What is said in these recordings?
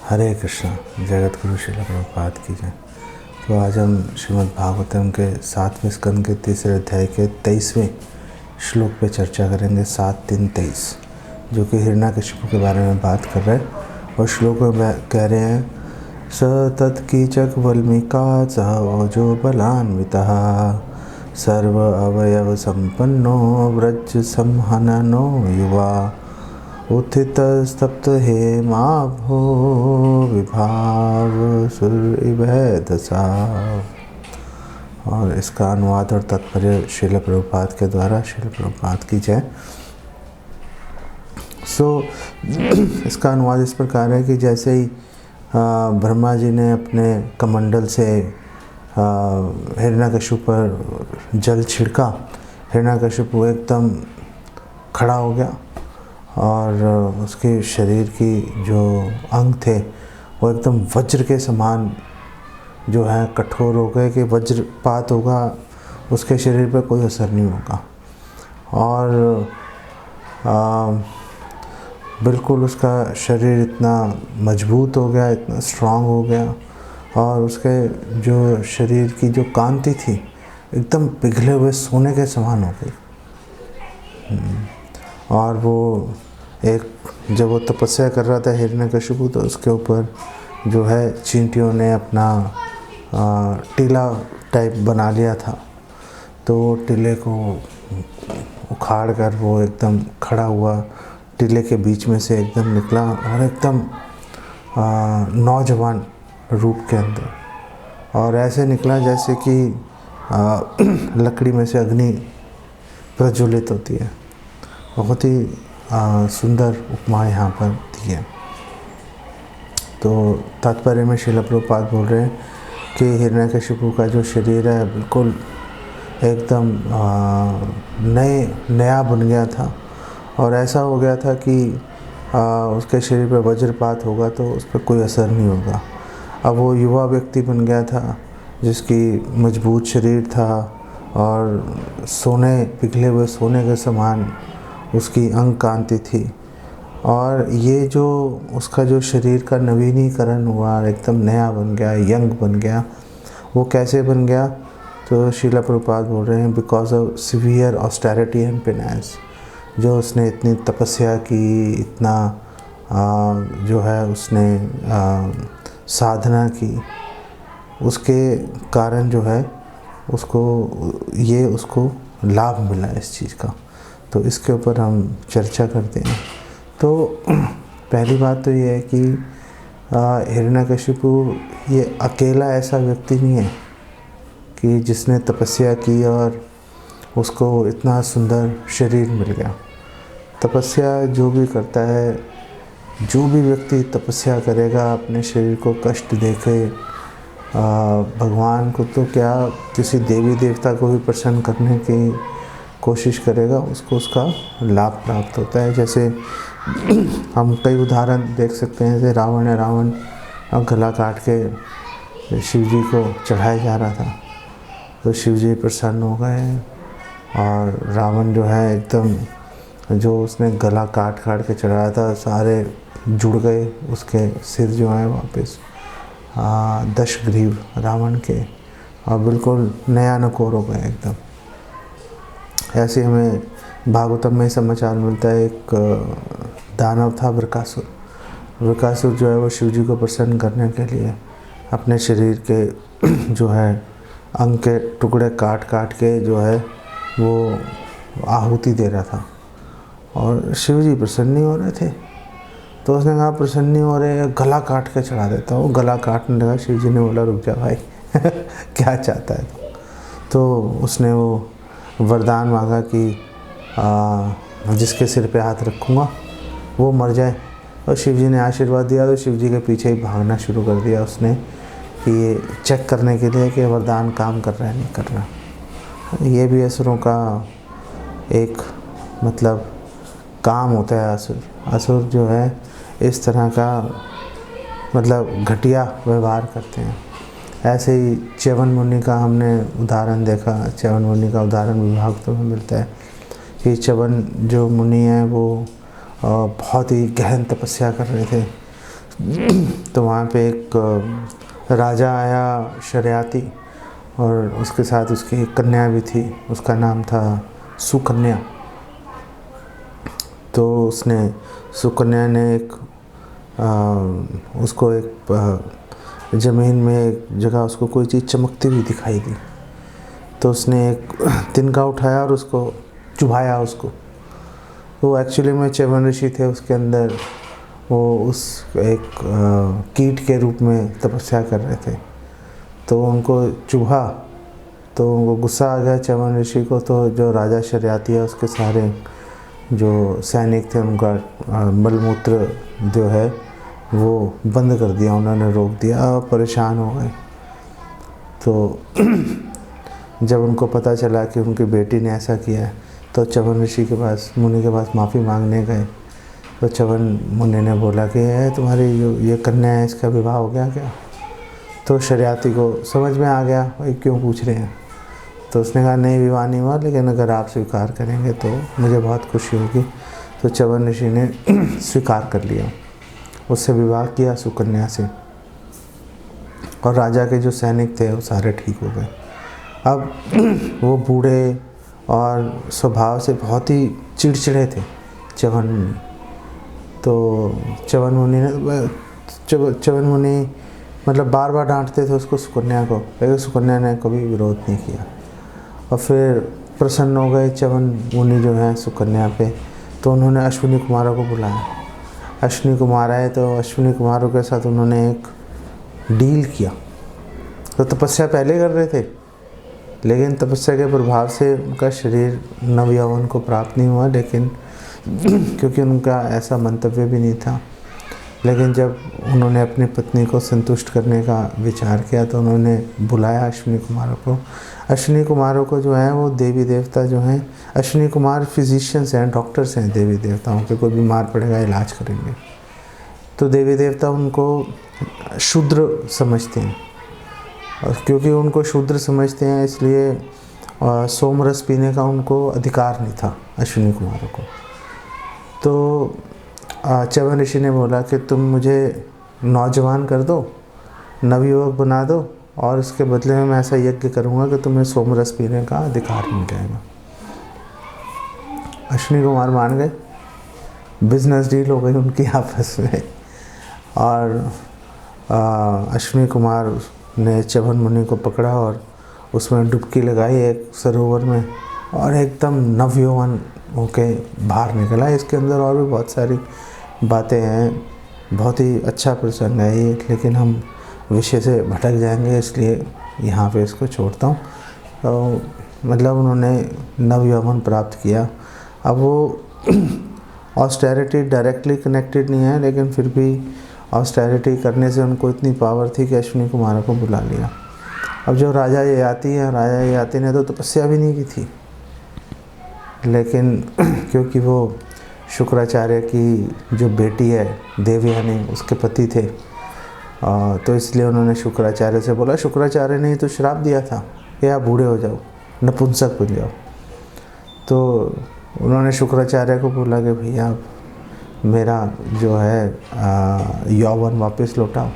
हरे कृष्णा। जगत गुरु श्रील प्रभुपाद की जय। तो आज हम श्रीमद् भागवतम के 7वें स्कंद के 3रे अध्याय के 23वें श्लोक पे चर्चा करेंगे। 7-3-23 जो कि हिरण्यकशिपु के बारे में बात कर रहे हैं। और श्लोक में कह रहे हैं स तत्कीचक वल्मीका सह ओजो बलान्वितः सर्व अवयव संपन्नो व्रज संहननो युवा उत्थितस्तप्त हेमाभो विभाव सुर दशा। और इसका अनुवाद और तात्पर्य श्रील प्रभुपाद के द्वारा। श्रील प्रभुपाद की जय। इसका अनुवाद इस प्रकार है कि जैसे ही ब्रह्मा जी ने अपने कमंडल से हिरण्यकशिपु पर जल छिड़का, हिरण्यकशिपु एकदम खड़ा हो गया और उसके शरीर की जो अंग थे वो एकदम वज्र के समान जो है कठोर हो गए कि वज्रपात होगा उसके शरीर पर कोई असर नहीं होगा। और बिल्कुल उसका शरीर इतना मजबूत हो गया, इतना स्ट्रांग हो गया और उसके जो शरीर की जो कांति थी एकदम पिघले हुए सोने के समान हो गई। और वो जब वो तपस्या कर रहा था हिरण्यकशिपु, तो उसके ऊपर जो है चींटियों ने अपना टीला टाइप बना लिया था। तो टीले को उखाड़ कर वो एकदम खड़ा हुआ, टीले के बीच में से एकदम निकला और एकदम नौजवान रूप के अंदर। और ऐसे निकला जैसे कि लकड़ी में से अग्नि प्रज्वलित होती है। बहुत ही सुंदर उपमा यहाँ पर दी है। तो तात्पर्य में श्रील प्रभुपाद बोल रहे हैं कि हिरण्यकशिपु का जो शरीर है बिल्कुल एकदम नया बन गया था। और ऐसा हो गया था कि उसके शरीर पर वज्रपात होगा तो उस पर कोई असर नहीं होगा। अब वो युवा व्यक्ति बन गया था जिसकी मजबूत शरीर था और पिघले हुए सोने के समान उसकी अंग कांति थी। और ये जो उसका जो शरीर का नवीनीकरण हुआ, एकदम नया बन गया, यंग बन गया। वो कैसे बन गया? तो श्रील प्रभुपाद बोल रहे हैं because of severe austerity and penance. जो उसने इतनी तपस्या की, इतना जो है उसने साधना की, उसके कारण जो है उसको लाभ मिला इस चीज़ का। तो इसके ऊपर हम चर्चा करते हैं। तो पहली बात तो ये है कि हिरण्यकशिपु ये अकेला ऐसा व्यक्ति नहीं है कि जिसने तपस्या की और उसको इतना सुंदर शरीर मिल गया। तपस्या जो भी करता है, जो भी व्यक्ति तपस्या करेगा अपने शरीर को कष्ट देके भगवान को तो क्या, किसी देवी देवता को भी प्रसन्न करने की कोशिश करेगा, उसको उसका लाभ प्राप्त होता है। जैसे हम कई उदाहरण देख सकते हैं। जैसे रावण गला काट के शिव जी को चढ़ाया जा रहा था तो शिव जी प्रसन्न हो गए और रावण जो है एकदम जो उसने गला काट के चढ़ाया था सारे जुड़ गए। उसके सिर जो है वापस 10 ग्रीव रावण के और बिल्कुल नया नकोर हो गए एकदम। ऐसे हमें भागवतम में समाचार मिलता है। एक दानव था वृकासुर जो है वो शिव जी को प्रसन्न करने के लिए अपने शरीर के जो है अंग के टुकड़े काट के जो है वो आहुति दे रहा था और शिव जी प्रसन्न नहीं हो रहे थे। तो उसने कहा प्रसन्न नहीं हो रहे, गला काट के चढ़ा देता हूँ। गला काटने लगा। शिव जी ने बोला रुक जा भाई क्या चाहता है तो उसने वो वरदान मांगा कि जिसके सिर पे हाथ रखूँगा वो मर जाए। और शिव जी ने आशीर्वाद दिया तो शिव जी के पीछे ही भागना शुरू कर दिया उसने कि ये चेक करने के लिए कि वरदान काम कर रहा है नहीं कर रहा। ये भी असुरों का एक मतलब काम होता है। असुर जो है इस तरह का मतलब घटिया व्यवहार करते हैं। ऐसे ही च्यवन मुनि का हमने उदाहरण देखा। च्यवन मुनि का उदाहरण विभाग में मिलता है कि च्यवन जो मुनि हैं वो बहुत ही गहन तपस्या कर रहे थे। तो वहाँ पे एक राजा आया शर्याती, और उसके साथ उसकी एक कन्या भी थी, उसका नाम था सुकन्या। तो उसने सुकन्या ने उसको एक ज़मीन में एक जगह उसको कोई चीज़ चमकती हुई दिखाई दी। तो उसने एक तिनका उठाया और उसको चुभाया उसको। वो एक्चुअली में च्यवन ऋषि थे, उसके अंदर वो उस एक कीट के रूप में तपस्या कर रहे थे। तो उनको चुभा, तो उनको गुस्सा आ गया च्यवन ऋषि को। तो जो राजा शर्याती है उसके सारे जो सैनिक थे उनका मलमूत्र जो है वो बंद कर दिया, उन्होंने रोक दिया, परेशान हो गए। तो जब उनको पता चला कि उनकी बेटी ने ऐसा किया है, तो च्यवन ऋषि के पास, मुनि के पास माफ़ी मांगने गए। तो च्यवन मुनि ने बोला कि तुम्हारी जो ये कन्या है इसका विवाह हो गया क्या? तो शर्याती को समझ में आ गया भाई क्यों पूछ रहे हैं। तो उसने कहा नहीं, विवाह नहीं हुआ, लेकिन अगर आप स्वीकार करेंगे तो मुझे बहुत खुशी होगी। तो च्यवन ऋषि ने स्वीकार कर लिया, उससे विवाह किया सुकन्या से, और राजा के जो सैनिक थे वो सारे ठीक हो गए। अब वो बूढ़े और स्वभाव से बहुत ही चिड़चिड़े थे च्यवन मुनि। तो च्यवन मुनि मतलब बार बार डांटते थे उसको, सुकन्या को, लेकिन सुकन्या ने कभी विरोध नहीं किया। और फिर प्रसन्न हो गए च्यवन मुनि जो हैं सुकन्या पे, तो उन्होंने अश्विनी कुमारों को बुलाया। अश्विनी कुमार आए, तो अश्विनी कुमारों के साथ उन्होंने एक डील किया। तो तपस्या पहले कर रहे थे, लेकिन तपस्या के प्रभाव से उनका शरीर नवयौवन को प्राप्त नहीं हुआ, लेकिन क्योंकि उनका ऐसा मंतव्य भी नहीं था। लेकिन जब उन्होंने अपनी पत्नी को संतुष्ट करने का विचार किया, तो उन्होंने बुलाया अश्विनी कुमारों को। अश्विनी कुमारों को जो है वो देवी देवता जो हैं, अश्विनी कुमार फिजिशियंस हैं, डॉक्टर्स हैं देवी देवताओं के, कोई बीमार पड़ेगा इलाज करेंगे। तो देवी देवता उनको शूद्र समझते हैं, और क्योंकि उनको शूद्र समझते हैं इसलिए सोमरस पीने का उनको अधिकार नहीं था अश्विनी कुमारों को। तो च्यवन ऋषि ने बोला कि तुम मुझे नौजवान कर दो, नवयुवक बना दो, और इसके बदले में मैं ऐसा यज्ञ करूँगा कि तुम्हें सोमरस पीने का अधिकार मिल जाएगा। अश्विनी कुमार मान गए, बिजनेस डील हो गई उनकी आपस में। और अश्विनी कुमार ने च्यवन मुनि को पकड़ा और उसमें डुबकी लगाई एक सरोवर में, और एकदम नवयौवन होके बाहर निकला। इसके अंदर और भी बहुत सारी बातें हैं, बहुत ही अच्छा प्रसंग है ये, लेकिन हम विषय से भटक जाएंगे, इसलिए यहाँ पे इसको छोड़ता हूँ। तो मतलब उन्होंने नवयौवन प्राप्त किया। अब वो ऑस्टेरिटी डायरेक्टली कनेक्टेड नहीं है, लेकिन फिर भी ऑस्टेरिटी करने से उनको इतनी पावर थी कि अश्विनी कुमारों को बुला लिया। अब जो राजा ययाति है, राजा ययाति ने तो तपस्या भी नहीं की थी, लेकिन क्योंकि वो शुक्राचार्य की जो बेटी है देवयानी उसके पति थे, तो इसलिए उन्होंने शुक्राचार्य से बोला, शुक्राचार्य ने तो श्राप दिया था कि आप बूढ़े हो जाओ, नपुंसक बन जाओ। तो उन्होंने शुक्राचार्य को बोला कि भैया मेरा जो है यौवन वापस लौटाओ।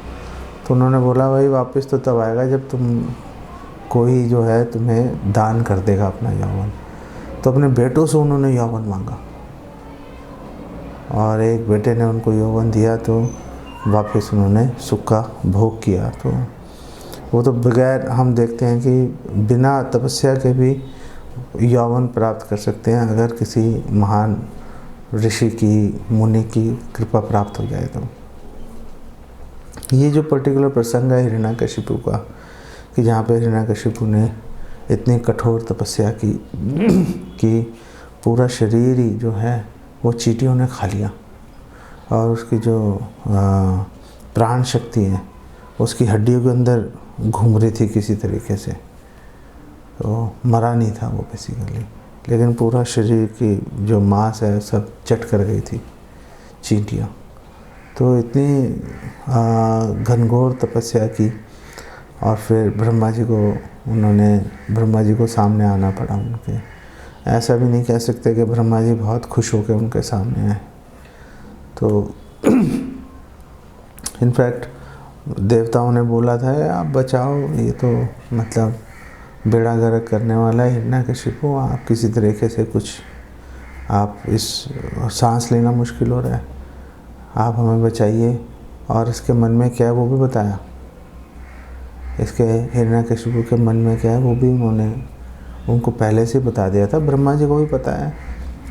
तो उन्होंने बोला भाई वापस तो तब आएगा जब तुम कोई जो है तुम्हें दान कर देगा अपना यौवन। तो अपने बेटों से उन्होंने यौवन मांगा, और एक बेटे ने उनको यौवन दिया, तो वापस उन्होंने सुख का भोग किया। तो वो तो बगैर, हम देखते हैं कि बिना तपस्या के भी यौवन प्राप्त कर सकते हैं, अगर किसी महान ऋषि की, मुनि की कृपा प्राप्त हो जाए। तो ये जो पर्टिकुलर प्रसंग है हिरण्यकशिपु का, कि जहाँ पे हिरण्यकशिपु ने इतनी कठोर तपस्या की कि पूरा शरीर ही जो है वो चींटियों ने खा लिया, और उसकी जो प्राण शक्ति है उसकी हड्डियों के अंदर घूम रही थी किसी तरीके से। तो मरा नहीं था वो बेसिकली, लेकिन पूरा शरीर की जो मांस है सब चट कर गई थी चींटियाँ। तो इतनी घनघोर तपस्या की, और फिर ब्रह्मा जी को सामने आना पड़ा उनके। ऐसा भी नहीं कह सकते कि ब्रह्मा जी बहुत खुश होकर उनके सामने आए। तो इनफैक्ट देवताओं ने बोला था आप बचाओ, ये तो मतलब बेड़ा गर्क करने वाला है हिरण्यकशिपु, आप किसी तरीके से कुछ, आप इस सांस लेना मुश्किल हो रहा है, आप हमें बचाइए। और इसके मन में क्या है वो भी बताया, इसके हिरण्यकशिपु के मन में क्या है वो भी उन्होंने उनको पहले से बता दिया था। ब्रह्मा जी को भी पता है,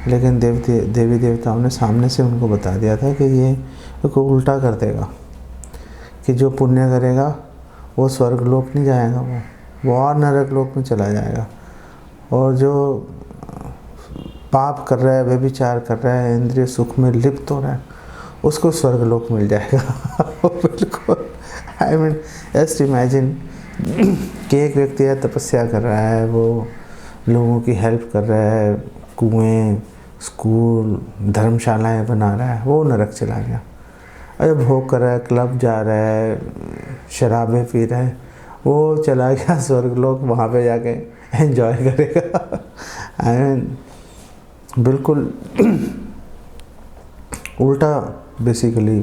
लेकिन देवी देवताओं ने सामने से उनको बता दिया था कि ये को उल्टा कर देगा, कि जो पुण्य करेगा वो स्वर्गलोक नहीं जाएगा, वो और नरक लोक में चला जाएगा, और जो पाप कर रहा है, व्यभिचार कर रहा है, इंद्रिय सुख में लिप्त हो रहा है, उसको स्वर्गलोक मिल जाएगा। बिल्कुल, आई मीन जस्ट इमेजिन कि एक व्यक्ति है तपस्या कर रहा है, वो लोगों की हेल्प कर रहा है, कुएं, स्कूल, धर्मशालाएं बना रहा है, वो नरक चला गया। अरे भोग कर रहा है, क्लब जा रहा है, शराबें पी रहा है, वो चला गया स्वर्गलोक, वहाँ पे जाके एंजॉय करेगा। आई मीन बिल्कुल उल्टा, बेसिकली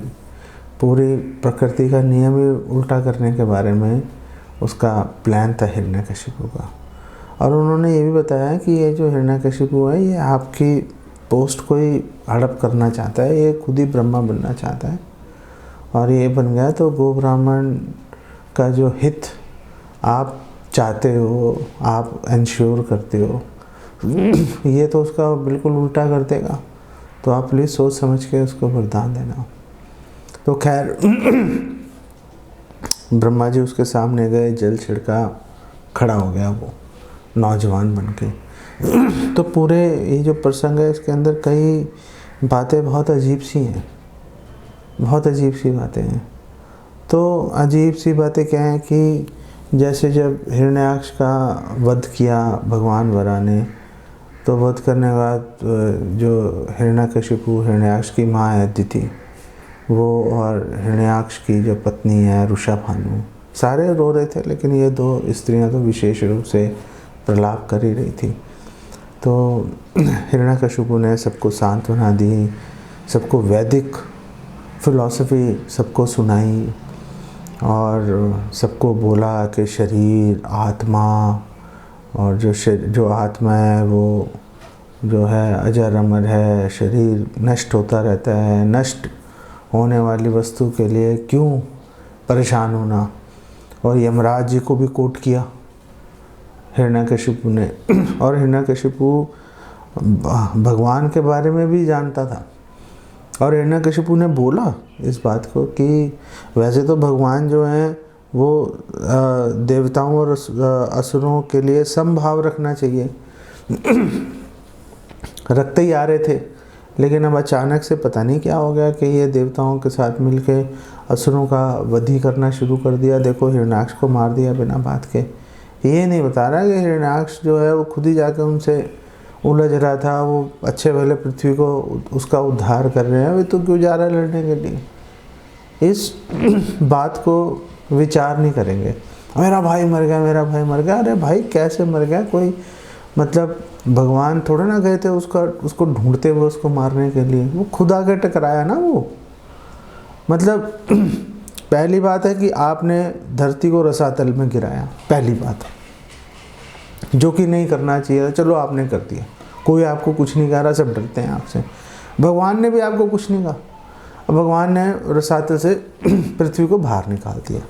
पूरी प्रकृति का नियम ही उल्टा करने के बारे में उसका प्लान था हिरण्यकशिपु का। और उन्होंने ये भी बताया कि ये जो हिरण्यकशिपु है ये आपकी पोस्ट को ही हड़प करना चाहता है, ये खुद ही ब्रह्मा बनना चाहता है, और ये बन गया तो गो ब्राह्मण का जो हित आप चाहते हो, आप इंश्योर करते हो, ये तो उसका बिल्कुल उल्टा कर देगा। तो आप प्लीज़ सोच समझ के उसको वरदान देना। तो खैर ब्रह्मा जी उसके सामने गए, जल छिड़का, खड़ा हो गया वो नौजवान बन के। तो पूरे ये जो प्रसंग है इसके अंदर कई बातें बहुत अजीब सी हैं, बहुत अजीब सी बातें हैं। तो अजीब सी बातें क्या हैं कि जैसे जब हिरण्याक्ष का वध किया भगवान वरा ने, तो वध करने के बाद जो हिरण्यकशिपु, हिरण्याक्ष की माँ है अदिति, वो और हिरण्याक्ष की जो पत्नी है ऋषभानु, सारे रो रहे थे, लेकिन ये दो स्त्रियां तो विशेष रूप से प्रलाप कर ही रही थी। तो हिरण्यकशिपु ने सबको सांत्वना दी, सबको वैदिक फिलॉसफी सबको सुनाई, और सबको बोला कि शरीर, आत्मा, और जो आत्मा है वो जो है अजर अमर है, शरीर नष्ट होता रहता है, नष्ट होने वाली वस्तु के लिए क्यों परेशान होना। और यमराज जी को भी कोट किया हिरण्यकशिपु ने। और हिरण्यकशिपु भगवान के बारे में भी जानता था, और हिरण्यकशिपु ने बोला इस बात को कि वैसे तो भगवान जो हैं वो देवताओं और असुरों के लिए समभाव रखना चाहिए, रखते ही आ रहे थे, लेकिन अब अचानक से पता नहीं क्या हो गया कि ये देवताओं के साथ मिलके असुरों का वध ही करना शुरू कर दिया। देखो हिरण्याक्ष को मार दिया बिना बात के। ये नहीं बता रहा कि हिरण्याक्ष जो है वो खुद ही जाके उनसे उलझ रहा था, वो अच्छे भले पृथ्वी को उसका उद्धार कर रहे हैं, वे तो क्यों जा रहा है लड़ने के लिए। इस बात को विचार नहीं करेंगे, मेरा भाई मर गया, मेरा भाई मर गया। अरे भाई कैसे मर गया, कोई मतलब भगवान थोड़े ना गए थे उसको ढूंढते हुए उसको मारने के लिए, वो खुद आके टकराया ना। वो मतलब पहली बात है कि आपने धरती को रसातल में गिराया, पहली बात, जो कि नहीं करना चाहिए, चलो आपने कर दिया, कोई आपको कुछ नहीं कह रहा, सब डरते हैं आपसे। भगवान ने भी आपको कुछ नहीं कहा, भगवान ने रसातल से पृथ्वी को बाहर निकाल दिया।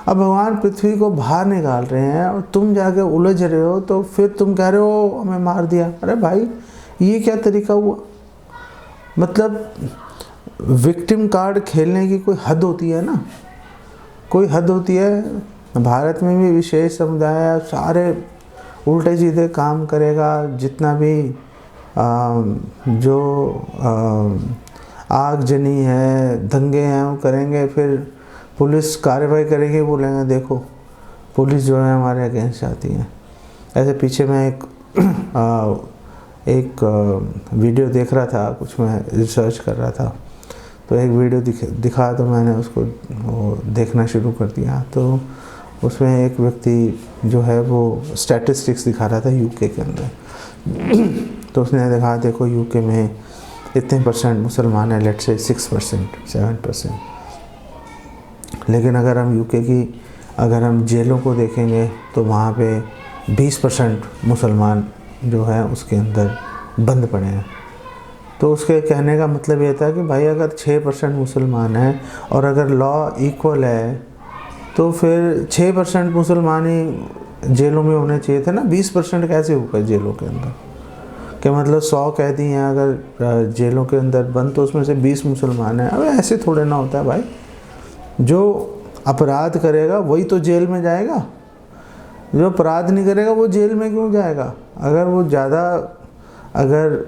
अब भगवान पृथ्वी को बाहर निकाल रहे हैं और तुम जाके उलझ रहे हो, तो फिर तुम कह रहे हो हमें मार दिया। अरे भाई ये क्या तरीका हुआ। मतलब विक्टिम कार्ड खेलने की कोई हद होती है ना, कोई हद होती है। भारत में भी विशेष समुदाय है, सारे उल्टे सीधे काम करेगा, जितना भी जो आगजनी है, दंगे हैं वो करेंगे, फिर पुलिस कार्रवाई करेगी, बोलेंगे देखो पुलिस जो है हमारे अगेंस्ट आती है। ऐसे पीछे मैं एक वीडियो देख रहा था, कुछ मैं रिसर्च कर रहा था, तो एक वीडियो दिखा तो मैंने उसको देखना शुरू कर दिया। तो उसमें एक व्यक्ति जो है वो स्टैटिस्टिक्स दिखा रहा था यूके के अंदर। तो उसने देखा देखो यूके में इतने % मुसलमान हैं, लेट्स से 6%, 7%। लेकिन अगर हम यूके की अगर हम जेलों को देखेंगे तो वहाँ पे 20% मुसलमान जो है उसके अंदर बंद पड़े हैं। तो उसके कहने का मतलब ये था कि भाई अगर 6% मुसलमान हैं और अगर लॉ इक्वल है तो फिर 6% मुसलमान ही जेलों में होने चाहिए थे ना, 20% कैसे हो गए जेलों के अंदर? कि मतलब 100 कैदी हैं अगर जेलों के अंदर बंद तो उसमें से 20 मुसलमान हैं। अब ऐसे थोड़े ना होता है भाई, जो अपराध करेगा वही तो जेल में जाएगा, जो अपराध नहीं करेगा वो जेल में क्यों जाएगा? अगर वो ज़्यादा अगर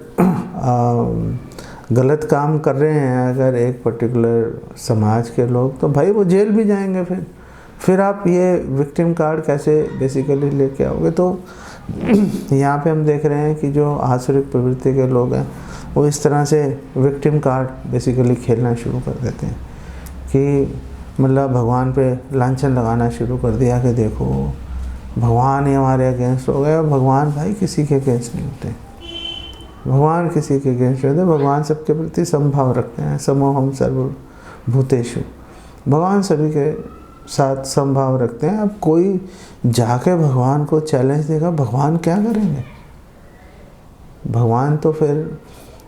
गलत काम कर रहे हैं अगर एक पर्टिकुलर समाज के लोग, तो भाई वो जेल भी जाएंगे। फिर आप ये विक्टिम कार्ड कैसे बेसिकली लेके आओगे? तो यहाँ पे हम देख रहे हैं कि जो आसुरिक प्रवृत्ति के लोग हैं वो इस तरह से विक्टिम कार्ड बेसिकली खेलना शुरू कर देते हैं कि मतलब भगवान पे लांछन लगाना शुरू कर दिया कि देखो भगवान ही हमारे अगेंस्ट हो गए। और भगवान भाई किसी के अगेंस्ट नहीं होते, भगवान किसी के अगेंस्ट होते, भगवान सबके प्रति समभाव रखते हैं। समोहम सर्वभूतेषु, भगवान सभी के साथ समभाव रखते हैं। अब कोई जाके भगवान को चैलेंज देगा, भगवान क्या करेंगे? भगवान तो फिर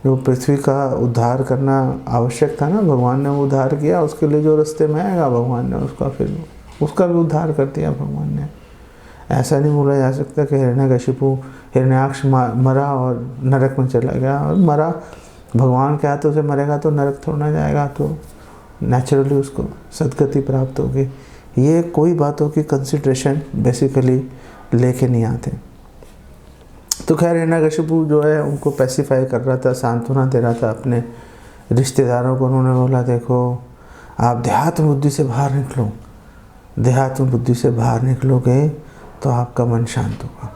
जो पृथ्वी का उद्धार करना आवश्यक था ना, भगवान ने उद्धार किया, उसके लिए जो रास्ते में आएगा भगवान ने उसका भी उद्धार कर दिया भगवान ने। ऐसा नहीं बोला जा सकता कि हिरण्यकशिपु हिरण्याक्ष मरा और नरक में चला गया और मरा, भगवान के हाथों से मरेगा तो नरक थोड़ा ना जाएगा, तो नेचुरली उसको सदगति प्राप्त होगी। ये कोई बातों की कंसिडरेशन बेसिकली लेके नहीं आते। तो खैर हिरण्यकशिपु जो है उनको पैसिफाई कर रहा था, सांत्वना दे रहा था अपने रिश्तेदारों को। उन्होंने बोला देखो आप देहात्म बुद्धि से बाहर निकलो, देहात्म बुद्धि से बाहर निकलोगे तो आपका मन शांत होगा।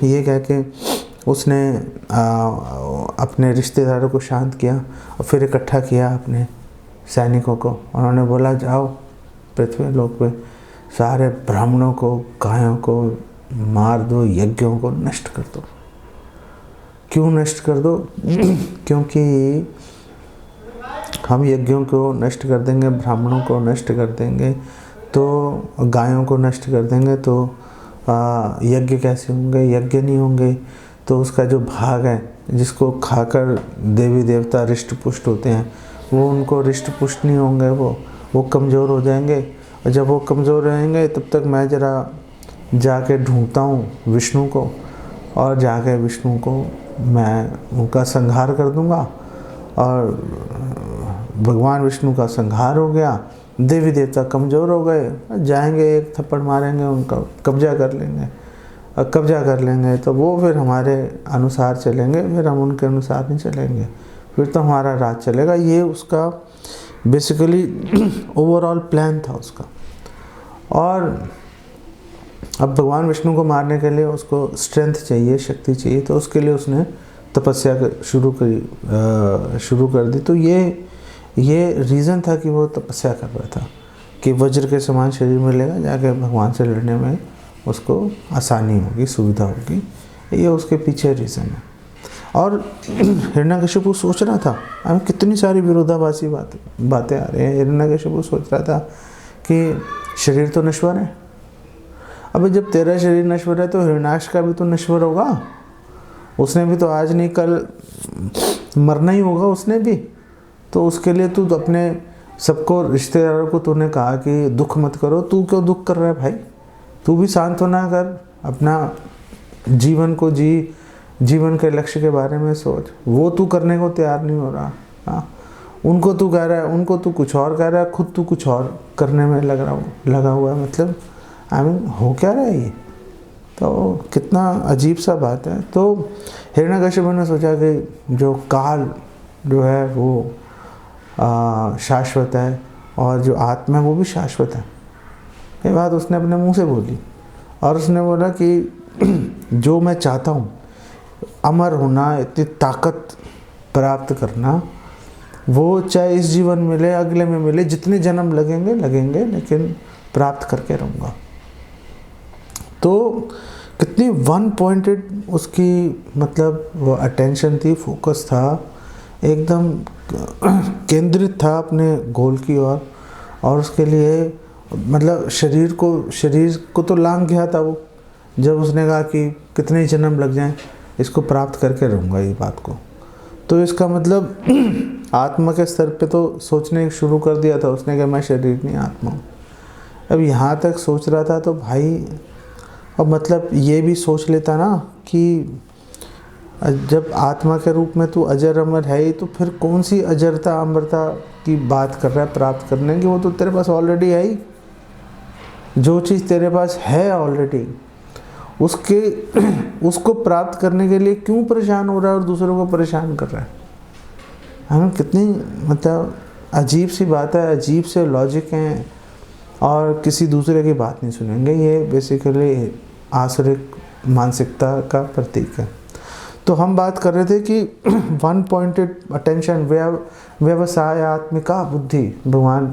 ये कह के उसने अपने रिश्तेदारों को शांत किया और फिर इकट्ठा किया अपने सैनिकों को। उन्होंने बोला जाओ पृथ्वी लोक पे सारे ब्राह्मणों को, गायों को मार दो, यज्ञों को नष्ट कर दो। क्यों नष्ट कर दो? क्योंकि हम यज्ञों को नष्ट कर देंगे, ब्राह्मणों को नष्ट कर देंगे, तो गायों को नष्ट कर देंगे तो यज्ञ कैसे होंगे? यज्ञ नहीं होंगे तो उसका जो भाग है जिसको खाकर देवी देवता रिष्ट पुष्ट होते हैं वो उनको रिष्ट पुष्ट नहीं होंगे, वो कमज़ोर हो जाएंगे। और जब वो कमज़ोर रहेंगे तब तक मैं ज़रा जाके ढूंढता हूँ विष्णु को, और जाके विष्णु को मैं उनका संहार कर दूँगा। और भगवान विष्णु का संहार हो गया, देवी देवता कमज़ोर हो गए, जाएंगे एक थप्पड़ मारेंगे, उनका कब्जा कर लेंगे। और कब्जा कर लेंगे तो वो फिर हमारे अनुसार चलेंगे, फिर हम उनके अनुसार नहीं चलेंगे, फिर तो हमारा राज चलेगा। ये उसका बेसिकली ओवरऑल प्लान था उसका। और अब भगवान विष्णु को मारने के लिए उसको स्ट्रेंथ चाहिए, शक्ति चाहिए, तो उसके लिए उसने तपस्या शुरू कर दी। तो ये रीज़न था कि वो तपस्या कर रहा था कि वज्र के समान शरीर मिलेगा, जाके भगवान से लड़ने में उसको आसानी होगी, सुविधा होगी। ये उसके पीछे रीज़न है। और हिरण्यकशिपु सोच रहा था, हमें कितनी सारी विरोधाभासी बातें आ रही हैं। हिरण्यकशिपु सोच रहा था कि शरीर तो नश्वर है, अब जब तेरा शरीर नश्वर है तो हिरण्याक्ष का भी तो नश्वर होगा, उसने भी तो आज नहीं कल मरना ही होगा उसने भी। तो उसके लिए तू अपने सबको रिश्तेदारों को तूने कहा कि दुख मत करो, तू क्यों दुख कर रहा है भाई? तू भी सांत्वना कर, अपना जीवन को जी, जीवन के लक्ष्य के बारे में सोच। वो तू करने को तैयार नहीं हो रहा। हाँ, उनको तू कह रहा है, उनको तू कुछ और कह रहा है, खुद तू कुछ और करने में लगा हुआ है। मतलब हो क्या रहा है ये? तो कितना अजीब सा बात है। तो हिरण्यकशिपु ने सोचा कि जो काल जो है वो शाश्वत है और जो आत्मा है वो भी शाश्वत है। ये बात उसने अपने मुंह से बोली और उसने बोला कि जो मैं चाहता हूँ, अमर होना, इतनी ताकत प्राप्त करना, वो चाहे इस जीवन मिले, अगले में मिले, जितने जन्म लगेंगे, लेकिन प्राप्त करके रहूँगा। तो कितनी वन पॉइंटेड उसकी मतलब वो अटेंशन थी, फोकस था, एकदम केंद्रित था अपने गोल की ओर। और उसके लिए मतलब शरीर को तो लांघ गया था वो, जब उसने कहा कि कितने जन्म लग जाएं इसको प्राप्त करके रहूँगा ये बात को। तो इसका मतलब आत्मा के स्तर पे तो सोचने शुरू कर दिया था उसने कि मैं शरीर नहीं आत्मा हूँ। अब यहाँ तक सोच रहा था तो भाई अब मतलब ये भी सोच लेता ना कि जब आत्मा के रूप में तू अजर अमर है ही, तो फिर कौन सी अजरता अमरता की बात कर रहा है प्राप्त करने की? वो तो तेरे पास ऑलरेडी है ही। जो चीज़ तेरे पास है ऑलरेडी उसको प्राप्त करने के लिए क्यों परेशान हो रहा है और दूसरों को परेशान कर रहा है? हम कितनी मतलब अजीब सी बात है, अजीब से लॉजिक हैं और किसी दूसरे की बात नहीं सुनेंगे। ये बेसिकली आसुरिक मानसिकता का प्रतीक है। तो हम बात कर रहे थे कि वन पॉइंटेड अटेंशन, व्यवसाय आत्मिका बुद्धि, भगवान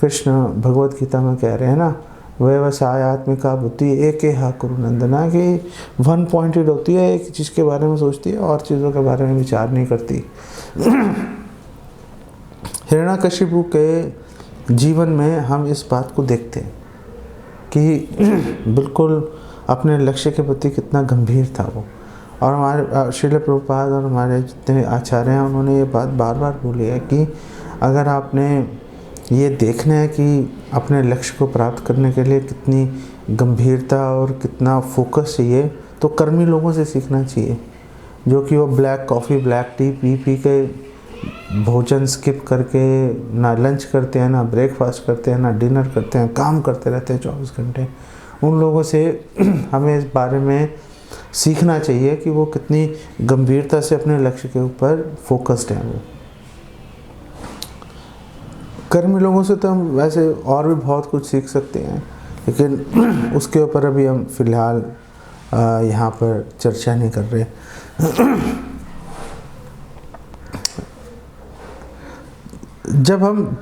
कृष्ण भगवत गीता में कह रहे हैं ना, व्यवसाय आत्मिका बुद्धि एक हा कुरु नंदना, कि वन पॉइंटेड होती है, एक चीज़ के बारे में सोचती है और चीज़ों के बारे में विचार नहीं करती। हिरण्यकशिपु के जीवन में हम इस बात को देखते हैं कि बिल्कुल अपने लक्ष्य के प्रति कितना गंभीर था वो। और हमारे श्रील प्रभुपाद और हमारे जितने आचार्य हैं उन्होंने ये बात बार बार बोली है कि अगर आपने ये देखना है कि अपने लक्ष्य को प्राप्त करने के लिए कितनी गंभीरता और कितना फोकस चाहिए, तो कर्मी लोगों से सीखना चाहिए, जो कि वो black coffee black T P के भोजन स्किप करके ना लंच करते हैं, ना ब्रेकफास्ट करते हैं, ना डिनर करते हैं, काम करते रहते हैं 24 घंटे। उन लोगों से हमें इस बारे में सीखना चाहिए कि वो कितनी गंभीरता से अपने लक्ष्य के ऊपर फोकस्ड हैं। वो कर्मी लोगों से तो हम वैसे और भी बहुत कुछ सीख सकते हैं, लेकिन उसके ऊपर अभी हम फिलहाल यहाँ पर चर्चा नहीं कर रहे। जब हम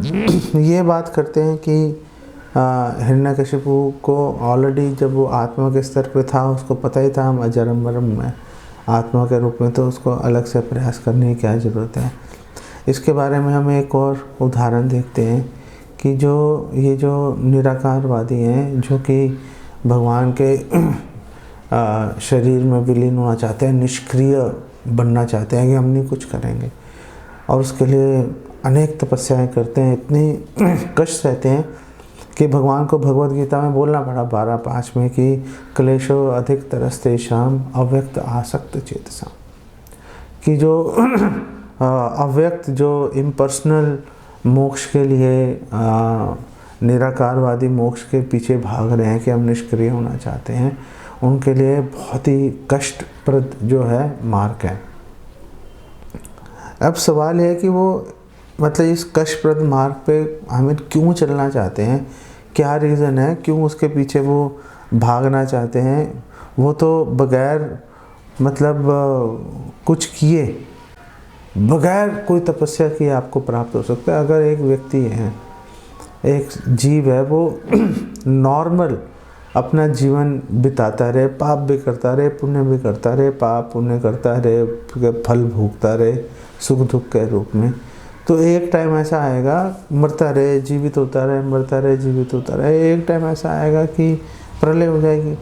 ये बात करते हैं कि हिरण्यकशिपु को ऑलरेडी जब वो आत्मा के स्तर पे था उसको पता ही था हम अजरम मरम में आत्मा के रूप में, तो उसको अलग से प्रयास करने की क्या ज़रूरत है। इसके बारे में हम एक और उदाहरण देखते हैं कि ये जो निराकारवादी हैं, जो कि भगवान के शरीर में विलीन होना चाहते हैं, निष्क्रिय बनना चाहते हैं कि हम नहीं कुछ करेंगे, और उसके लिए अनेक तपस्याएं करते हैं, इतनी कष्ट सहते हैं कि भगवान को भगवत गीता में बोलना पड़ा 12:5 में कि क्लेशो अधिक तरस्ते शाम अव्यक्त आसक्त चेतसा, कि जो अव्यक्त जो इम्पर्सनल मोक्ष के लिए निराकारवादी मोक्ष के पीछे भाग रहे हैं कि हम निष्क्रिय होना चाहते हैं, उनके लिए बहुत ही कष्टप्रद जो है मार्ग है। अब सवाल है कि वो मतलब इस कष्टप्रद मार्ग पे हमें क्यों चलना चाहते हैं, क्या रीज़न है, क्यों उसके पीछे वो भागना चाहते हैं। वो तो बगैर मतलब कुछ किए, बगैर कोई तपस्या किए आपको प्राप्त हो सकता है। अगर एक व्यक्ति है, एक जीव है, वो नॉर्मल अपना जीवन बिताता रहे, पाप भी करता रहे, पुण्य भी करता रहे, पाप पुण्य करता रहे, फल भोगता रहे सुख दुख के रूप में, तो एक टाइम ऐसा आएगा, मरता रहे जीवित होता रहे, मरता रहे जीवित होता रहे, एक टाइम ऐसा आएगा कि प्रलय हो जाएगी।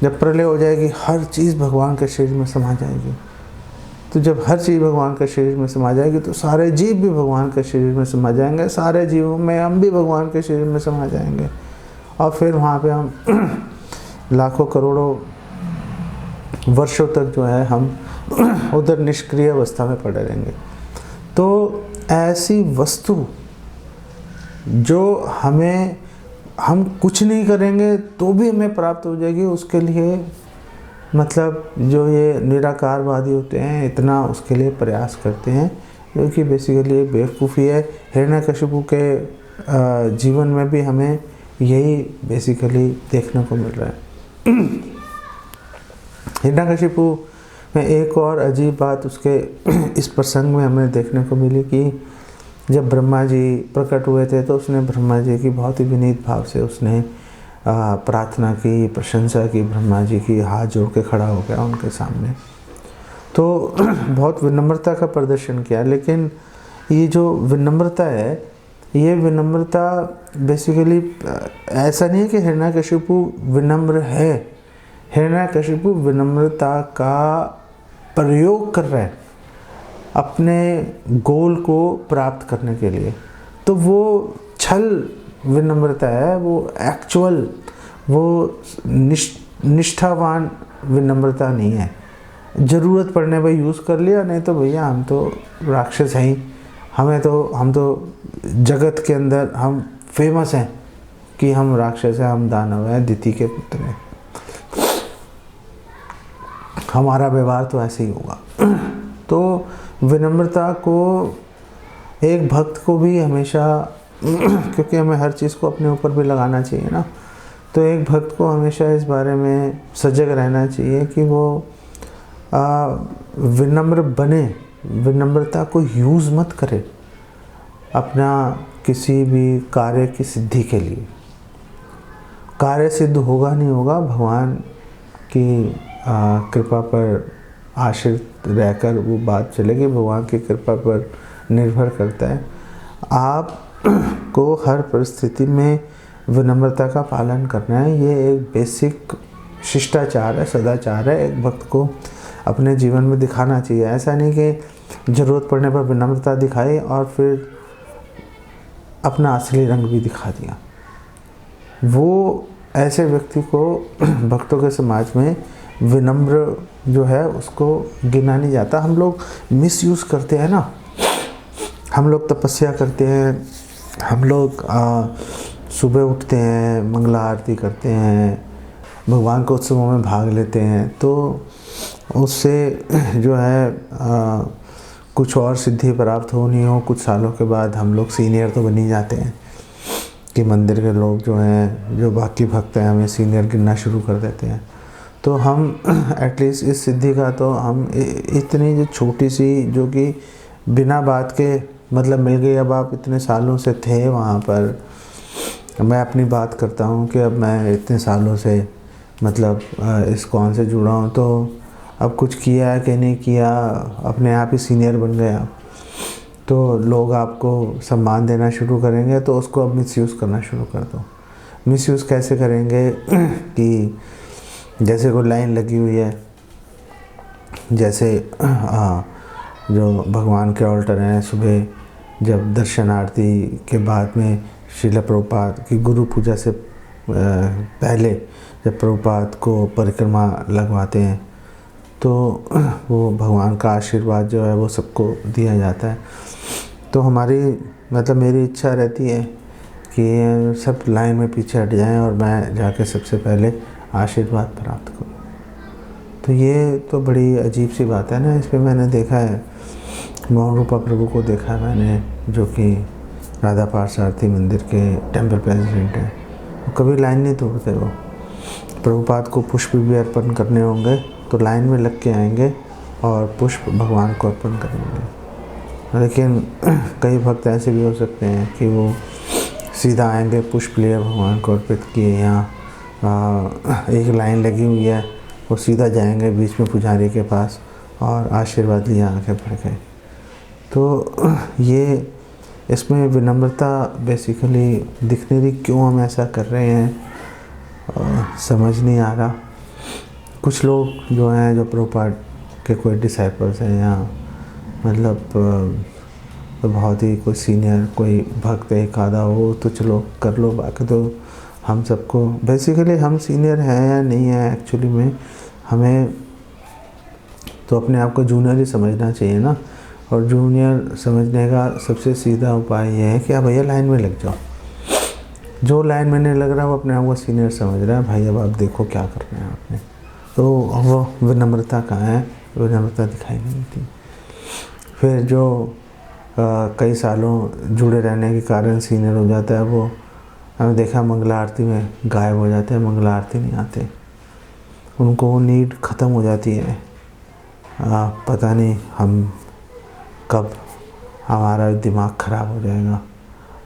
जब प्रलय हो जाएगी हर चीज़ भगवान के शरीर में समा जाएगी। तो जब हर चीज़ भगवान के शरीर में समा जाएगी तो सारे जीव भी भगवान के शरीर में समा जाएंगे, सारे जीवों में हम भी भगवान के शरीर में समा जाएंगे, और फिर वहाँ पे हम लाखों करोड़ों वर्षों तक जो है हम उधर निष्क्रिय अवस्था में पड़े रहेंगे। तो ऐसी वस्तु जो हम कुछ नहीं करेंगे तो भी हमें प्राप्त हो जाएगी, उसके लिए मतलब जो ये निराकारवादी होते हैं इतना उसके लिए प्रयास करते हैं, जो कि बेसिकली बेवकूफ़ी है। हिरण्यकशिपु के जीवन में भी हमें यही बेसिकली देखने को मिल रहा है। हिरण्यकशिपु में एक और अजीब बात उसके इस प्रसंग में हमें देखने को मिली कि जब ब्रह्मा जी प्रकट हुए थे तो उसने ब्रह्मा जी की बहुत ही विनीत भाव से उसने प्रार्थना की, प्रशंसा की, ब्रह्मा जी की, हाथ जोड़ के खड़ा हो गया उनके सामने, तो बहुत विनम्रता का प्रदर्शन किया। लेकिन ये जो विनम्रता है ये विनम्रता बेसिकली ऐसा नहीं है कि हिरण्यकशिपु विनम्र है, हिरण्यकशिपु विनम्रता का प्रयोग कर रहा है अपने गोल को प्राप्त करने के लिए। तो वो छल विनम्रता है, वो एक्चुअल, वो निष्ठावान विनम्रता नहीं है। ज़रूरत पड़ने पर यूज़ कर लिया, नहीं तो भैया हम तो राक्षस हैं ही, हम तो जगत के अंदर हम फेमस हैं कि हम राक्षस हैं, हम दानव हैं, दिति के पुत्र हैं, हमारा व्यवहार तो ऐसे ही होगा। तो विनम्रता को एक भक्त को भी हमेशा क्योंकि हमें हर चीज़ को अपने ऊपर भी लगाना चाहिए ना, तो एक भक्त को हमेशा इस बारे में सजग रहना चाहिए कि वो विनम्र बने, विनम्रता को यूज़ मत करे अपना किसी भी कार्य की सिद्धि के लिए। कार्य सिद्ध होगा नहीं होगा, भगवान की कृपा पर आश्रित रहकर वो बात चलेगी, भगवान की कृपा पर निर्भर करता है। आप को हर परिस्थिति में विनम्रता का पालन करना है, ये एक बेसिक शिष्टाचार है, सदाचार है, एक भक्त को अपने जीवन में दिखाना चाहिए। ऐसा नहीं कि ज़रूरत पड़ने पर विनम्रता दिखाई और फिर अपना असली रंग भी दिखा दिया। वो ऐसे व्यक्ति को भक्तों के समाज में विनम्र जो है उसको गिना नहीं जाता। हम लोग मिसयूज़ करते हैं ना, हम लोग तपस्या करते हैं, हम लोग सुबह उठते हैं, मंगला आरती करते हैं, भगवान के उत्सवों में भाग लेते हैं, तो उससे जो है कुछ और सिद्धि प्राप्त हो नहीं हो, कुछ सालों के बाद हम लोग सीनियर तो बन ही जाते हैं कि मंदिर के लोग जो हैं, जो बाकी भक्त हैं, हमें सीनियर गिनना शुरू कर देते हैं। तो हम एटलीस्ट इस सिद्धि का तो हम इतनी जो छोटी सी, जो कि बिना बात के मतलब मिल गई, अब आप इतने सालों से थे वहाँ पर, मैं अपनी बात करता हूँ कि अब मैं इतने सालों से मतलब इस्कॉन से जुड़ा हूँ, तो अब कुछ किया है कि नहीं किया, अपने आप ही सीनियर बन गए आप, तो लोग आपको सम्मान देना शुरू करेंगे, तो उसको अब मिसयूज़ करना शुरू कर दो। मिसयूज़ कैसे करेंगे कि जैसे कोई लाइन लगी हुई है, जैसे जो भगवान के ऑल्टर हैं, सुबह जब दर्शन आरती के बाद में श्रील प्रभुपाद की गुरु पूजा से पहले जब प्रभुपाद को परिक्रमा लगवाते हैं, तो वो भगवान का आशीर्वाद जो है वो सबको दिया जाता है। तो हमारी मतलब मेरी इच्छा रहती है कि सब लाइन में पीछे हट जाएं और मैं जाके सबसे पहले आशीर्वाद प्राप्त करूं। तो ये तो बड़ी अजीब सी बात है ना। इस पर मैंने देखा है, मोहन रूपा प्रभु को देखा है मैंने, जो कि राधा पार्थसारथी मंदिर के टेम्पल प्रेसिडेंट हैं। कभी लाइन नहीं तोड़ते वो। प्रभुपाद को पुष्प भी अर्पण करने होंगे तो लाइन में लग के आएंगे और पुष्प भगवान को अर्पण करेंगे। लेकिन कई भक्त ऐसे भी हो सकते हैं कि वो सीधा आएंगे, पुष्प लिए भगवान को अर्पित किए, यहाँ एक लाइन लगी हुई है, वो सीधा जाएंगे बीच में पुजारी के पास और आशीर्वाद लिए आगे बढ़ गए। तो ये इसमें विनम्रता बेसिकली दिख नहीं रही। क्यों हम ऐसा कर रहे हैं समझ नहीं आ रहा। कुछ लोग जो हैं, जो प्रभुपाद के कोई डिसाइपल्स हैं या मतलब तो बहुत ही कोई सीनियर कोई भक्त एक आधा हो तो चलो कर लो, बाकी तो हम सबको बेसिकली हम सीनियर हैं या नहीं है, एक्चुअली में हमें तो अपने आप को जूनियर ही समझना चाहिए ना। और जूनियर समझने का सबसे सीधा उपाय ये है कि आप भैया लाइन में लग जाओ। जो लाइन में नहीं लग रहा वो अपने आप को सीनियर समझ रहा है, भाई अब आप देखो क्या करना है आपने। तो वो विनम्रता कहाँ है, विनम्रता दिखाई नहीं देती। फिर जो कई सालों जुड़े रहने के कारण सीनियर हो जाता है, वो हमने देखा मंगला आरती में गायब हो जाते हैं, मंगला आरती नहीं आते, उनको वो नीड ख़त्म हो जाती है। पता नहीं हम कब हमारा दिमाग ख़राब हो जाएगा,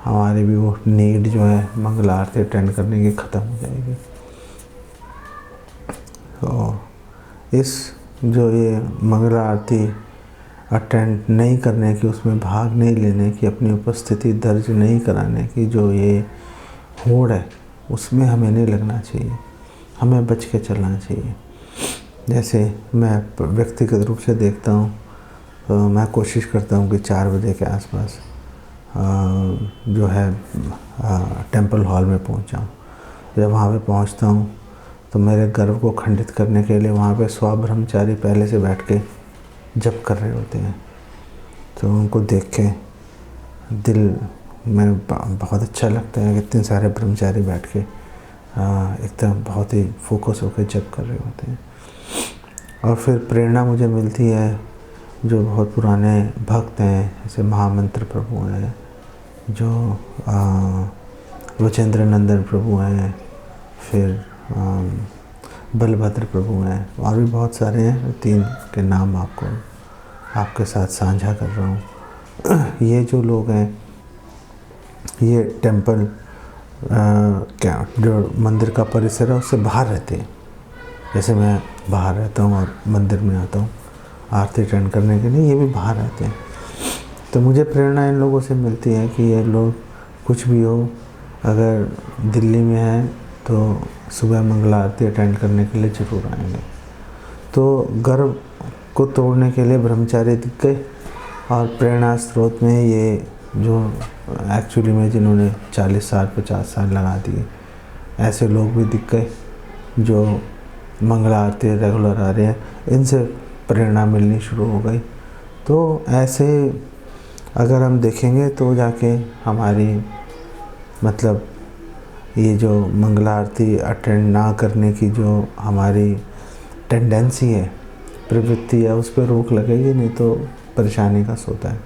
हमारी भी वो नीड जो है मंगला आरती अटेंड करने की ख़त्म हो जाएगी। तो इस जो ये मंगला आरती अटेंड नहीं करने की, उसमें भाग नहीं लेने की, अपनी उपस्थिति दर्ज नहीं कराने की जो ये होड़ है, उसमें हमें नहीं लगना चाहिए, हमें बच के चलना चाहिए। जैसे मैं व्यक्तिगत रूप से देखता हूँ, तो मैं कोशिश करता हूँ कि 4 बजे के आसपास जो है टेंपल हॉल में पहुँच जाऊँ। जब वहाँ पे पहुँचता हूँ तो मेरे गर्व को खंडित करने के लिए वहाँ पे 100 ब्रह्मचारी पहले से बैठ के जप कर रहे होते हैं। तो उनको देख के दिल में बहुत अच्छा लगता है कि इतने सारे ब्रह्मचारी बैठ के एकदम बहुत ही फोकस होकर जप कर रहे होते हैं। और फिर प्रेरणा मुझे मिलती है, जो बहुत पुराने भक्त हैं, जैसे महामंत्र प्रभु हैं, जो वचेंद्र नंदन प्रभु हैं, फिर बलभद्र प्रभु हैं, और भी बहुत सारे हैं। 3 के नाम आपके साथ साझा कर रहा हूँ। ये जो लोग हैं, ये टेंपल क्या जो मंदिर का परिसर है उससे बाहर रहते हैं। जैसे मैं बाहर रहता हूँ और मंदिर में आता हूँ आरती अटेंड करने के लिए, ये भी बाहर रहते हैं। तो मुझे प्रेरणा इन लोगों से मिलती है कि ये लोग कुछ भी हो, अगर दिल्ली में है तो सुबह मंगला आरती अटेंड करने के लिए ज़रूर आएंगे। तो गर्व को तोड़ने के लिए ब्रह्मचारी दिख गए, और प्रेरणा स्रोत में ये जो एक्चुअली में जिन्होंने 40 साल 50 साल लगा दिए, ऐसे लोग भी दिख गए जो मंगला आरती रेगुलर आ रहे हैं, इनसे प्रेरणा मिलनी शुरू हो गई। तो ऐसे अगर हम देखेंगे तो जाके हमारी मतलब ये जो मंगला आरती अटेंड ना करने की जो हमारी टेंडेंसी है, प्रवृत्ति है, उस पर रोक लगेगी, नहीं तो परेशानी का सोता है।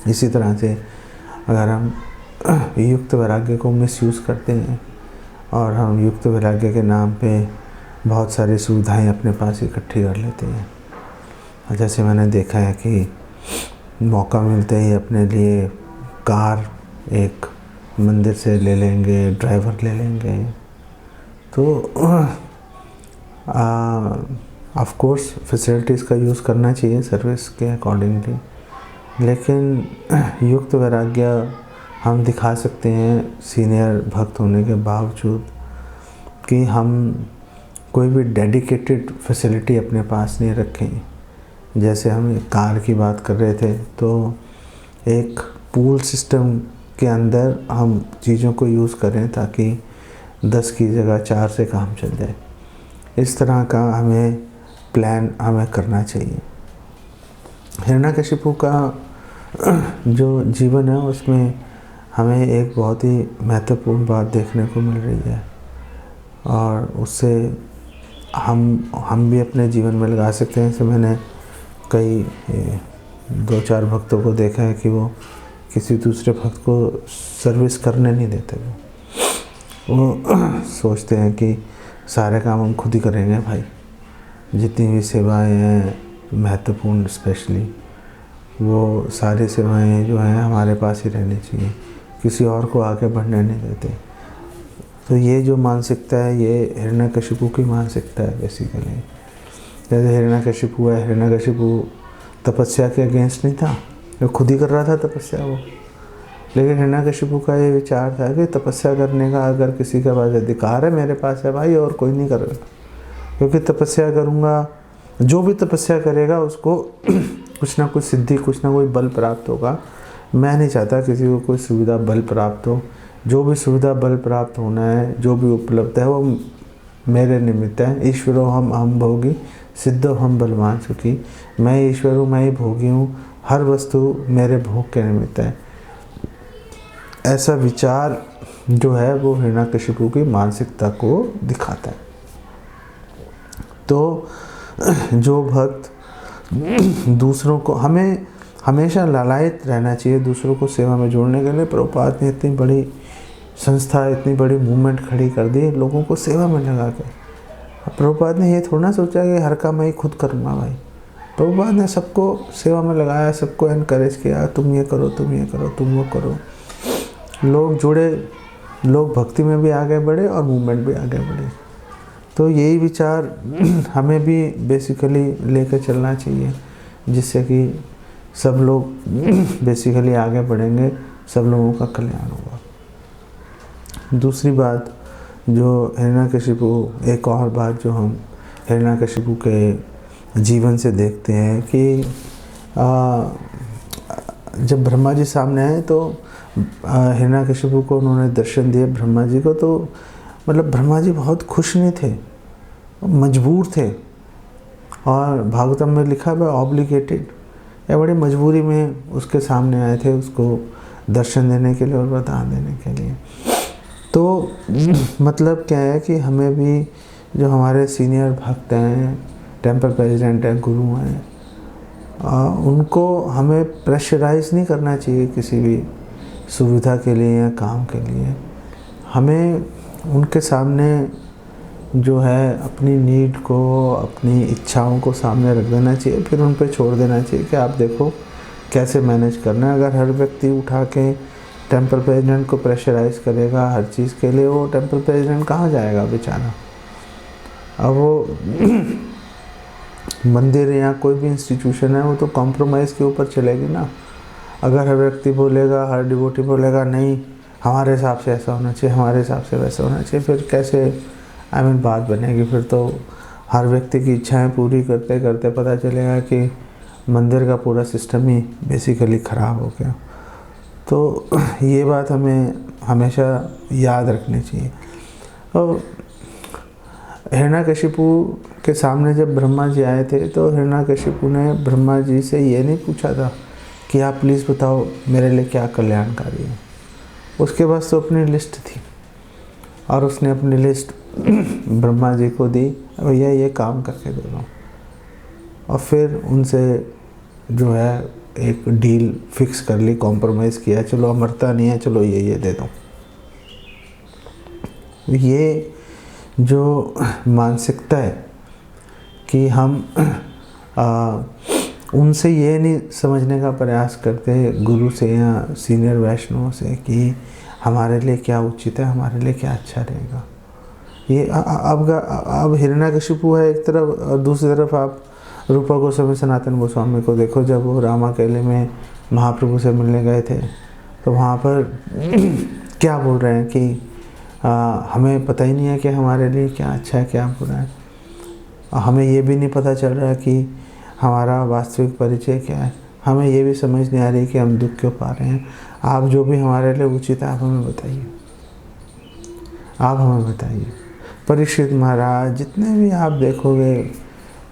इसी तरह से अगर हम युक्त वैराग्य को मिसयूज़ करते हैं और हम युक्त वैराग्य के नाम पे बहुत सारी सुविधाएं अपने पास इकट्ठी कर लेते हैं। जैसे मैंने देखा है कि मौका मिलते ही अपने लिए कार एक मंदिर से ले लेंगे, ड्राइवर ले लेंगे। तो ऑफ कोर्स फैसिलिटीज़ का यूज़ करना चाहिए सर्विस के अकॉर्डिंगली, लेकिन युक्त वैराग्य हम दिखा सकते हैं सीनियर भक्त होने के बावजूद कि हम कोई भी डेडिकेटेड फैसिलिटी अपने पास नहीं रखें। जैसे हम कार की बात कर रहे थे, तो एक पूल सिस्टम के अंदर हम चीज़ों को यूज़ करें ताकि 10 की जगह 4 से काम चल जाए। इस तरह का हमें प्लान करना चाहिए। हिरण्यकशिपु का जो जीवन है उसमें हमें एक बहुत ही महत्वपूर्ण बात देखने को मिल रही है, और उससे हम भी अपने जीवन में लगा सकते हैं। जैसे मैंने कई 2-4 भक्तों को देखा है कि वो किसी दूसरे भक्त को सर्विस करने नहीं देते। वो सोचते हैं कि सारे काम हम खुद ही करेंगे भाई, जितनी भी सेवाएं हैं महत्वपूर्ण स्पेशली, वो सारी सेवाएं जो हैं हमारे पास ही रहनी चाहिए, किसी और को आगे बढ़ने नहीं देते। तो ये जो मानसिकता है, ये हिरण्यकशिपु की मानसिकता है बेसिकली। जैसे हिरण्यकशिपु है, हिरण्यकशिपु तपस्या के अगेंस्ट नहीं था, वो खुद ही कर रहा था तपस्या वो। लेकिन हिरण्यकशिपु का ये विचार था कि तपस्या करने का अगर किसी के पास अधिकार है, मेरे पास है भाई, और कोई नहीं करेगा, क्योंकि तपस्या करूँगा, जो भी तपस्या करेगा उसको कुछ ना कुछ सिद्धि, कुछ ना कोई बल प्राप्त होगा। मैं नहीं चाहता किसी को कोई सुविधा बल प्राप्त हो। जो भी सुविधा बल प्राप्त होना है, जो भी उपलब्ध है, वो मेरे निमित्त है। ईश्वरो हम भोगी, सिद्धो हम बलवान सुखी। मैं ईश्वर हूँ, मैं ही भोगी हूँ, हर वस्तु मेरे भोग के निमित्त है। ऐसा विचार जो है वो हिरण्यकशिपु की मानसिकता को दिखाता है। तो जो भक्त दूसरों को, हमें हमेशा लालायित रहना चाहिए दूसरों को सेवा में जोड़ने के लिए। प्रभुपाद ने इतनी बड़ी संस्था, इतनी बड़ी मूवमेंट खड़ी कर दी लोगों को सेवा में लगा के। प्रभुपाद ने ये थोड़ा ना सोचा कि हर काम मैं ही खुद करूँगा भाई। प्रभुपाद ने सबको सेवा में लगाया, सबको एनकरेज किया, तुम ये करो, तुम ये करो, तुम वो करो। लोग जुड़े, लोग भक्ति में भी आगे बढ़े और मूवमेंट भी आगे बढ़े। तो यही विचार हमें भी बेसिकली लेकर चलना चाहिए जिससे कि सब लोग बेसिकली आगे बढ़ेंगे, सब लोगों का कल्याण होगा। दूसरी बात जो हिरण्यकशिपु, एक और बात जो हम हिरण्यकशिपु के जीवन से देखते हैं कि जब ब्रह्मा जी सामने आए तो हिरण्यकशिपु को उन्होंने दर्शन दिए ब्रह्मा जी को, तो मतलब ब्रह्मा जी बहुत खुश नहीं थे, मजबूर थे। और भागवतम में लिखा है ऑब्लिगेटेड, या बड़ी मजबूरी में उसके सामने आए थे उसको दर्शन देने के लिए और वरदान देने के लिए। तो मतलब क्या है कि हमें भी जो हमारे सीनियर भक्त हैं, टेम्पल प्रेसिडेंट हैं, गुरु हैं, उनको हमें प्रेशराइज नहीं करना चाहिए किसी भी सुविधा के लिए या काम के लिए। हमें उनके सामने जो है अपनी नीड को, अपनी इच्छाओं को सामने रख देना चाहिए, फिर उन पे छोड़ देना चाहिए कि आप देखो कैसे मैनेज करना है। अगर हर व्यक्ति उठा के टेम्पल प्रेसिडेंट को प्रेशराइज करेगा हर चीज़ के लिए, वो टेम्पल प्रेसिडेंट कहाँ जाएगा बेचारा। अब वो मंदिर या कोई भी इंस्टीट्यूशन है वो तो कॉम्प्रोमाइज़ के ऊपर चलेगी ना। अगर हर व्यक्ति बोलेगा, हर डिवोटी बोलेगा नहीं हमारे हिसाब से ऐसा होना चाहिए, हमारे हिसाब से वैसा होना चाहिए, फिर कैसे बात बनेगी। फिर तो हर व्यक्ति की इच्छाएं पूरी करते करते पता चलेगा कि मंदिर का पूरा सिस्टम ही बेसिकली ख़राब हो गया। तो ये बात हमें हमेशा याद रखनी चाहिए। और हिरण्यकशिपु के सामने जब ब्रह्मा जी आए थे तो हिरण्यकशिपु ने ब्रह्मा जी से ये नहीं पूछा था कि आप प्लीज़ बताओ मेरे लिए क्या कल्याणकारी है। उसके पास तो अपनी लिस्ट थी और उसने अपनी लिस्ट ब्रह्मा जी को दी, भैया ये काम करके दे दो। और फिर उनसे जो है एक डील फिक्स कर ली, कॉम्प्रोमाइज़ किया, चलो अमरता नहीं है, चलो ये दे दो। ये जो मानसिकता है कि हम उनसे ये नहीं समझने का प्रयास करते गुरु से या सीनियर वैष्णव से कि हमारे लिए क्या उचित है, हमारे लिए क्या अच्छा रहेगा। ये अब हिरण्यकशिपु है एक तरफ, और दूसरी तरफ आप रूपा गोस्वामी सनातन गोस्वामी को देखो। जब वो रामाकेले में महाप्रभु से मिलने गए थे तो वहाँ पर क्या बोल रहे हैं कि हमें पता ही नहीं है कि हमारे लिए क्या अच्छा है क्या बुरा है। हमें ये भी नहीं पता चल रहा कि हमारा वास्तविक परिचय क्या है। हमें ये भी समझ नहीं आ रही कि हम दुख क्यों पा रहे हैं। आप जो भी हमारे लिए उचित है आप हमें बताइए, आप हमें बताइए। परीक्षित महाराज, जितने भी आप देखोगे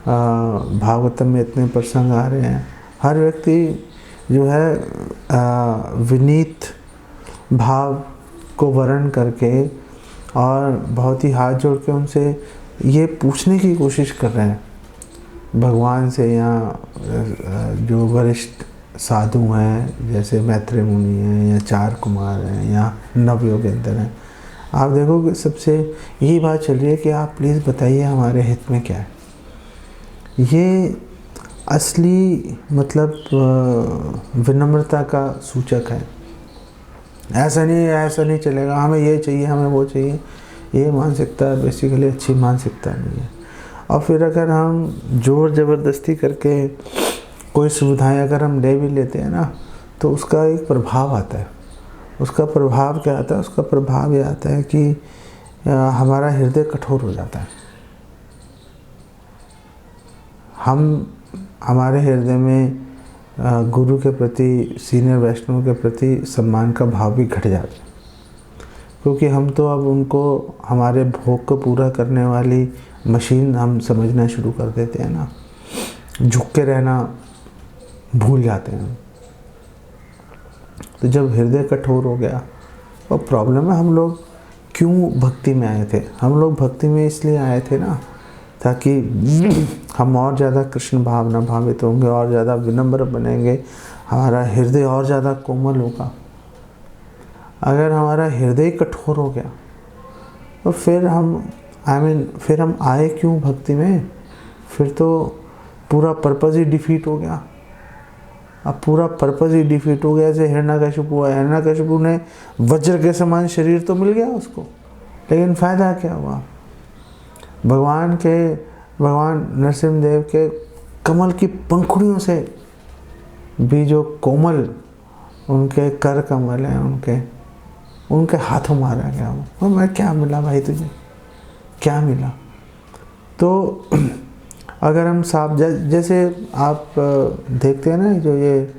भागवतम में इतने प्रसंग आ रहे हैं, हर व्यक्ति जो है विनीत भाव को वर्ण करके और बहुत ही हाथ जोड़ के उनसे ये पूछने की कोशिश कर रहे हैं भगवान से, या जो वरिष्ठ साधु हैं जैसे मैत्रेय मुनि हैं या चार कुमार हैं या नवयोगेंद्र हैं। आप देखोगे सबसे यही बात चल रही है कि आप प्लीज़ बताइए हमारे हित में क्या है। ये असली मतलब विनम्रता का सूचक है। ऐसा नहीं चलेगा, हमें ये चाहिए, हमें वो चाहिए, ये मानसिकता बेसिकली अच्छी मानसिकता नहीं है। और फिर अगर हम ज़ोर ज़बरदस्ती करके कोई सुविधाएं अगर हम ले भी लेते हैं ना, तो उसका एक प्रभाव आता है। उसका प्रभाव क्या आता है? उसका प्रभाव ये आता है कि हमारा हृदय कठोर हो जाता है। हमारे हृदय में गुरु के प्रति, सीनियर वैष्णव के प्रति सम्मान का भाव भी घट जाता है, क्योंकि हम तो अब उनको हमारे भोग को पूरा करने वाली मशीन हम समझना शुरू कर देते हैं ना, झुक के रहना भूल जाते हैं। तो जब हृदय कठोर हो गया, और प्रॉब्लम है हम लोग क्यों भक्ति में आए थे? हम लोग भक्ति में इसलिए आए थे ना ताकि हम और ज़्यादा कृष्ण भावना भावित होंगे, और ज़्यादा विनम्र बनेंगे, हमारा हृदय और ज़्यादा कोमल होगा। अगर हमारा हृदय कठोर हो गया तो फिर फिर हम आए क्यों भक्ति में? फिर तो पूरा पर्पज़ ही डिफीट हो गया। अब पूरा पर्पज़ ही डिफीट हो गया। जैसे हिरण्यकशिपु है, हिरण्यकशिपु ने वज्र के समान शरीर तो मिल गया उसको, लेकिन फ़ायदा क्या हुआ? भगवान नरसिंह देव के कमल की पंखुड़ियों से भी जो कोमल उनके कर कमल हैं, उनके हाथों मारा गया वो। और मैं क्या मिला भाई तुझे, क्या मिला? तो अगर हम साफ जैसे आप देखते हैं ना, जो ये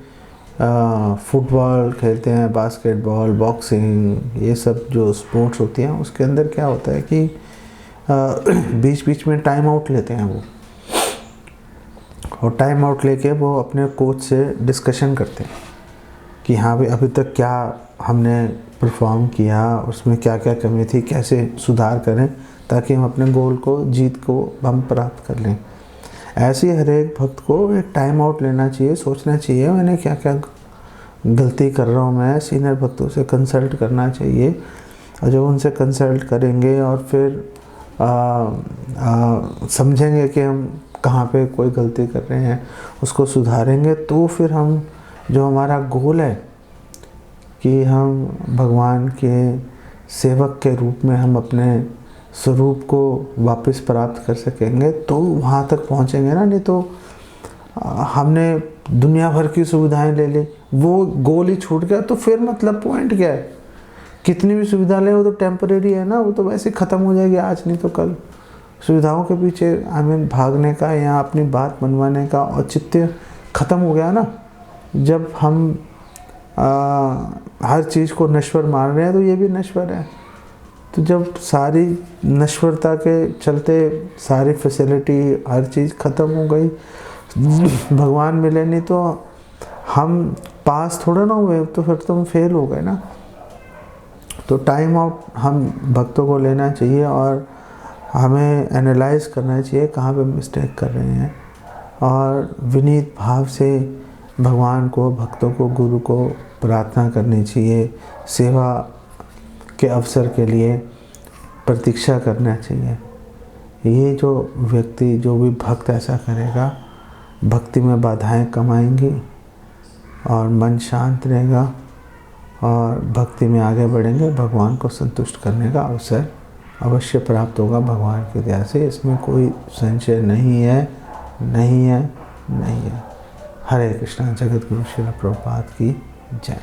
फुटबॉल खेलते हैं, बास्केटबॉल, बॉक्सिंग, ये सब जो स्पोर्ट्स होती हैं, उसके अंदर क्या होता है कि बीच बीच में टाइम आउट लेते हैं वो, और टाइम आउट लेके वो अपने कोच से डिस्कशन करते हैं कि हाँ भाई अभी तक क्या हमने परफॉर्म किया, उसमें क्या क्या कमी थी, कैसे सुधार करें ताकि हम अपने गोल को, जीत को हम प्राप्त कर लें। ऐसे ही हर एक भक्त को एक टाइम आउट लेना चाहिए, सोचना चाहिए मैंने क्या क्या गलती कर रहा हूँ मैं, सीनियर भक्तों से कंसल्ट करना चाहिए। और जब उनसे कंसल्ट करेंगे और फिर समझेंगे कि हम कहाँ पे कोई गलती कर रहे हैं, उसको सुधारेंगे, तो फिर हम जो हमारा गोल है कि हम भगवान के सेवक के रूप में हम अपने स्वरूप को वापस प्राप्त कर सकेंगे, तो वहाँ तक पहुँचेंगे ना। नहीं तो हमने दुनिया भर की सुविधाएं ले ली, वो गोल ही छूट गया, तो फिर मतलब पॉइंट क्या है? कितनी भी सुविधा लें वो तो टेम्परेरी है ना, वो तो वैसे ख़त्म हो जाएगी आज नहीं तो कल। सुविधाओं के पीछे भागने का या अपनी बात मनवाने का औचित्य ख़त्म हो गया ना। जब हम हर चीज़ को नश्वर मान रहे हैं तो ये भी नश्वर है। तो जब सारी नश्वरता के चलते सारी फैसिलिटी, हर चीज़ ख़त्म हो गई, भगवान मिले नहीं, तो हम पास थोड़ा ना हुए, तो फिर तो हम फेल हो गए ना। तो टाइम आउट हम भक्तों को लेना चाहिए और हमें एनालाइज करना चाहिए कहाँ पे मिस्टेक कर रहे हैं, और विनीत भाव से भगवान को, भक्तों को, गुरु को प्रार्थना करनी चाहिए। सेवा के अवसर के लिए प्रतीक्षा करना चाहिए। ये जो व्यक्ति, जो भी भक्त ऐसा करेगा, भक्ति में बाधाएं कम आएंगी और मन शांत रहेगा और भक्ति में आगे बढ़ेंगे। भगवान को संतुष्ट करने का अवसर अवश्य प्राप्त होगा भगवान की दया से, इसमें कोई संशय नहीं है, नहीं है, नहीं है। हरे कृष्णा। जगत गुरु श्रील प्रभुपाद की जय।